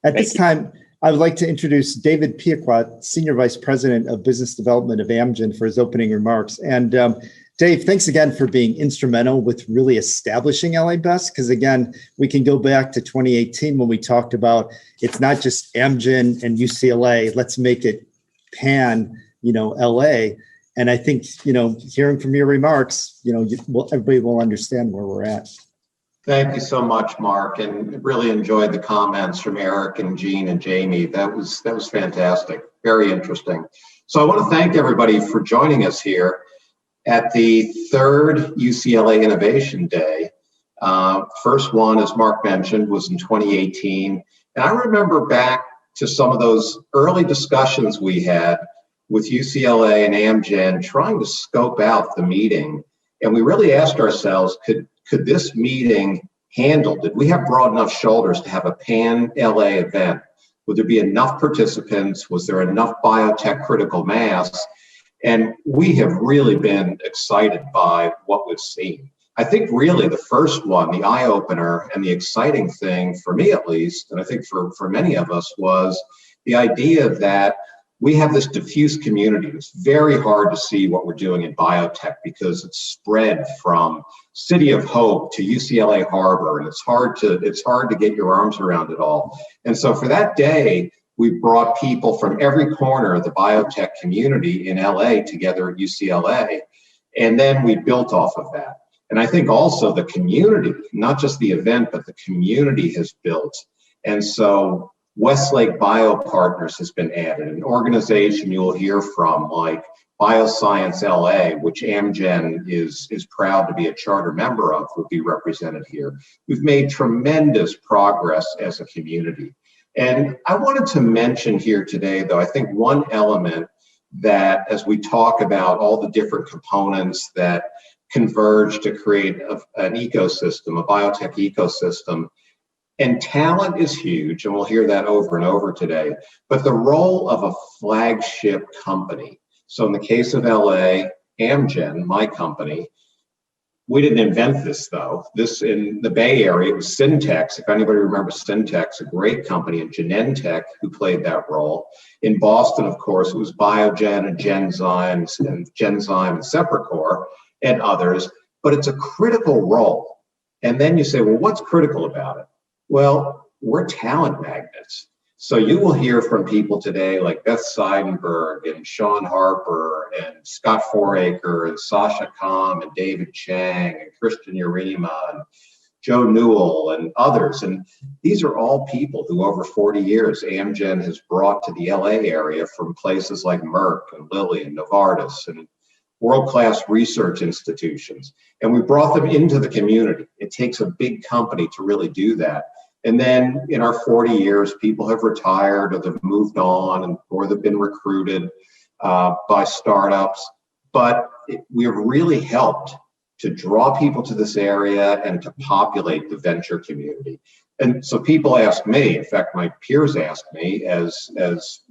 At this time, I would like to introduce David Piacquad, Senior Vice President of Business Development of Amgen, for his opening remarks. And Dave, thanks again for being instrumental with really establishing LA Best, because again, we can go back to 2018 when we talked about it's not just Amgen and UCLA, let's make it pan, LA. And I think, hearing from your remarks, everybody will understand where we're at. Thank you so much, Mark, and really enjoyed the comments from Eric and Jean and Jamie. That was fantastic, very interesting. So I want to thank everybody for joining us here at the third UCLA Innovation Day. First one, as Mark mentioned, was in 2018. And I remember back to some of those early discussions we had with UCLA and Amgen trying to scope out the meeting. And we really asked ourselves, could this meeting handle, did we have broad enough shoulders to have a pan-LA event? Would there be enough participants? Was there enough biotech critical mass? And we have really been excited by what we've seen. I think really the first one, the eye-opener and the exciting thing, for me at least, and I think for many of us, was the idea that we have this diffuse community. It's very hard to see what we're doing in biotech because it's spread from City of Hope to UCLA Harbor, and it's hard to get your arms around it all. And so for that day, we brought people from every corner of the biotech community in LA together at UCLA, and then we built off of that. And I think also the community, not just the event, but the community has built. And so Westlake BioPartners has been added, an organization you'll hear from like Bioscience LA, which Amgen is proud to be a charter member of, will be represented here. We've made tremendous progress as a community. And I wanted to mention here today, though, I think one element that as we talk about all the different components that converge to create an ecosystem, a biotech ecosystem, and talent is huge, and we'll hear that over and over today, but the role of a flagship company. So in the case of LA, Amgen, my company, we didn't invent this though. This in the Bay Area, it was Syntex. If anybody remembers Syntex, a great company, and Genentech who played that role. In Boston, of course, it was Biogen and Genzyme and Seprecor and others, but it's a critical role. And then you say, well, what's critical about it? Well, we're talent magnets. So you will hear from people today like Beth Seidenberg and Sean Harper and Scott Foraker and Sasha Kam and David Chang and Christian Urema and Joe Newell and others. And these are all people who over 40 years Amgen has brought to the LA area from places like Merck and Lilly and Novartis and world-class research institutions. And we brought them into the community. It takes a big company to really do that. And then in our 40 years, people have retired or they've moved on or they've been recruited by startups. But we have really helped to draw people to this area and to populate the venture community. And so people ask me, in fact, my peers ask me as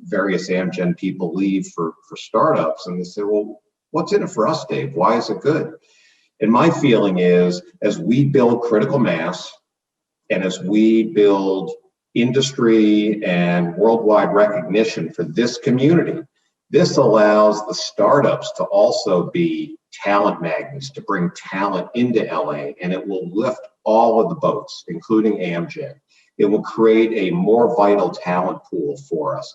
various Amgen people leave for startups, and they say, well, what's in it for us, Dave? Why is it good? And my feeling is, as we build critical mass, and as we build industry and worldwide recognition for this community, this allows the startups to also be talent magnets, to bring talent into LA, and it will lift all of the boats, including Amgen. It will create a more vital talent pool for us.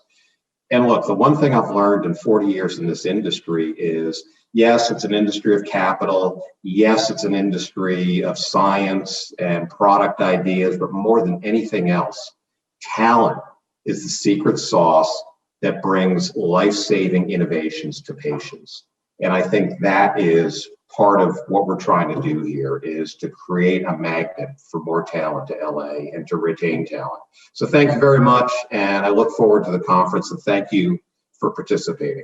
And look, the one thing I've learned in 40 years in this industry is, yes, it's an industry of capital. Yes, it's an industry of science and product ideas, but more than anything else, talent is the secret sauce that brings life-saving innovations to patients. And I think that is part of what we're trying to do here, is to create a magnet for more talent to LA and to retain talent. So thank you very much, and I look forward to the conference, and thank you for participating.